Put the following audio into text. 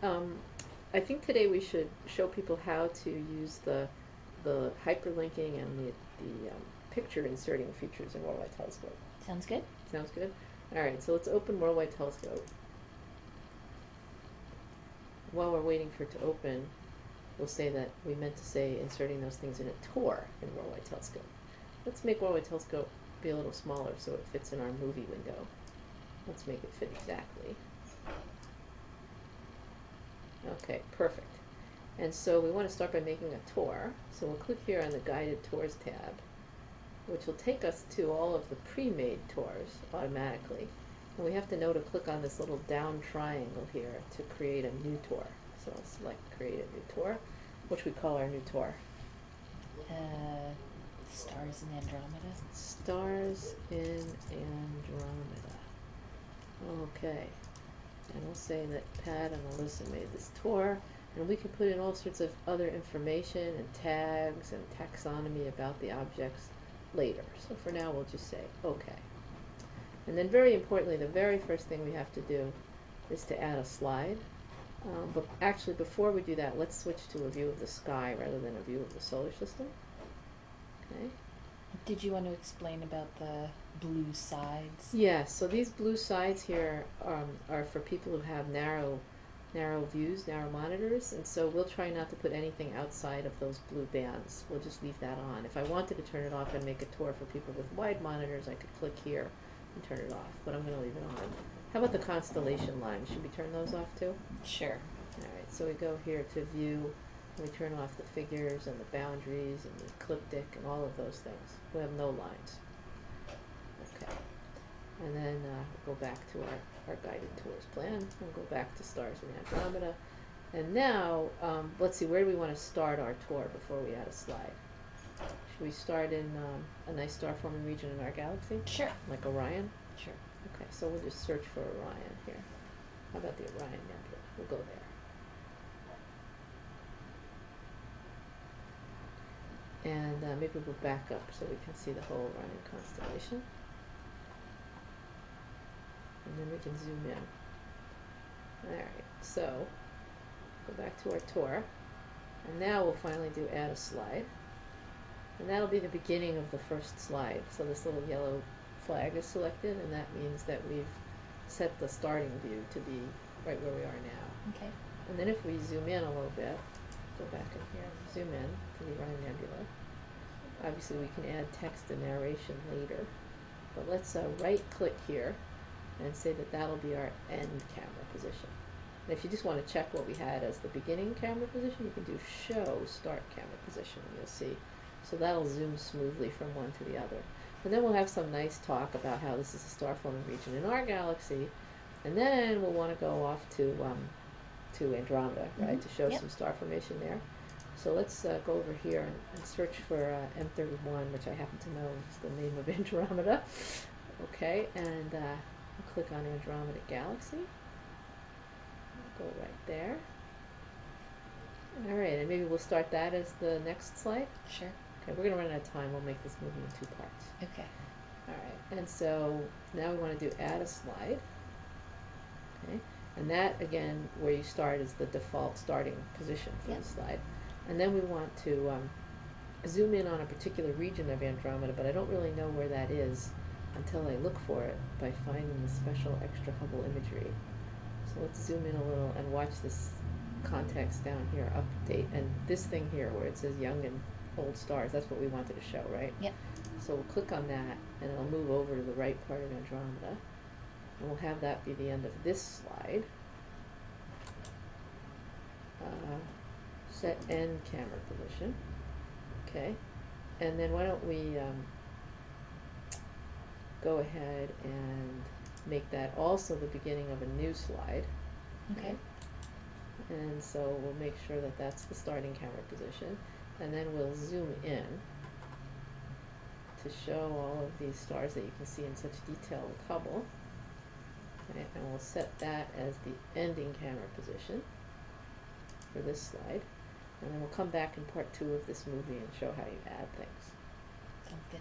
Um, I think today we should show people how to use the hyperlinking and the picture inserting features in Worldwide Telescope. Sounds good. Sounds good? Alright, so let's open Worldwide Telescope. While we're waiting for it to open, we'll say that we meant to say inserting those things in a tour in Worldwide Telescope. Let's make Worldwide Telescope be a little smaller so it fits in our movie window. Let's make it fit exactly. Okay, perfect. And so we want to start by making a tour. So we'll click here on the Guided Tours tab, which will take us to all of the pre-made tours automatically. And we have to know to click on this little down triangle here to create a new tour. So I'll select Create a New Tour, which we call our new tour. Stars in Andromeda. Stars in Andromeda. Okay. And we'll say that Pat and Alyssa made this tour, and we can put in all sorts of other information and tags and taxonomy about the objects later. So for now we'll just say okay. And then very importantly, the very first thing we have to do is to add a slide. But actually before we do that, let's switch to a view of the sky rather than a view of the solar system. Okay. Did you want to explain about the blue sides? Yes, so these blue sides here are for people who have narrow views, narrow monitors, and so we'll try not to put anything outside of those blue bands. We'll just leave that on. If I wanted to turn it off and make a tour for people with wide monitors, I could click here and turn it off, but I'm going to leave it on. How about the constellation lines? Should we turn those off too? Sure. Alright, so we go here to view, and we turn off the figures and the boundaries and the ecliptic and all of those things. We have no lines. Okay. And then we'll go back to our guided tours plan. We'll go back to Stars in Andromeda. And now, let's see, where do we want to start our tour before we add a slide? Should we start in a nice star-forming region in our galaxy? Sure. Like Orion? Sure. Okay, so we'll just search for Orion here. How about the Orion Nebula? We'll go there. And maybe we'll back up so we can see the whole Orion constellation. And then we can zoom in. Alright, so go back to our tour. And now we'll finally do add a slide. And that'll be the beginning of the first slide. So this little yellow flag is selected, and that means that we've set the starting view to be right where we are now. Okay. And then if we zoom in a little bit, go back in here and zoom in to the Orion Nebula. Obviously we can add text and narration later, but let's right click here and say that that'll be our end camera position. And if you just want to check what we had as the beginning camera position, you can do show start camera position, and you'll see. So that'll zoom smoothly from one to the other. And then we'll have some nice talk about how this is a star forming region in our galaxy, and then we'll want to go off to Andromeda, right, to show some star formation there. So let's go over here and search for M31, which I happen to know is the name of Andromeda. Okay, and we'll click on Andromeda Galaxy. Go right there. Alright, and maybe we'll start that as the next slide. Sure. Okay, we're going to run out of time. We'll make this movie in 2 parts. Okay. Alright, and so now we want to do add a slide. Okay, and that, again, where you start is the default starting position for the slide. And then we want to zoom in on a particular region of Andromeda, but I don't really know where that is until I look for it by finding the special extra Hubble imagery. So let's zoom in a little and watch this context down here update. And this thing here where it says young and old stars, that's what we wanted to show, right? Yep. So we'll click on that and it'll move over to the right part of Andromeda. And we'll have that be the end of this slide. Set end camera position. Okay. And then why don't we go ahead and make that also the beginning of a new slide. Okay. And so we'll make sure that that's the starting camera position. And then we'll zoom in to show all of these stars that you can see in such detail with Hubble. Okay, and we'll set that as the ending camera position for this slide. And then we'll come back in part 2 of this movie and show how you add things. Sounds good.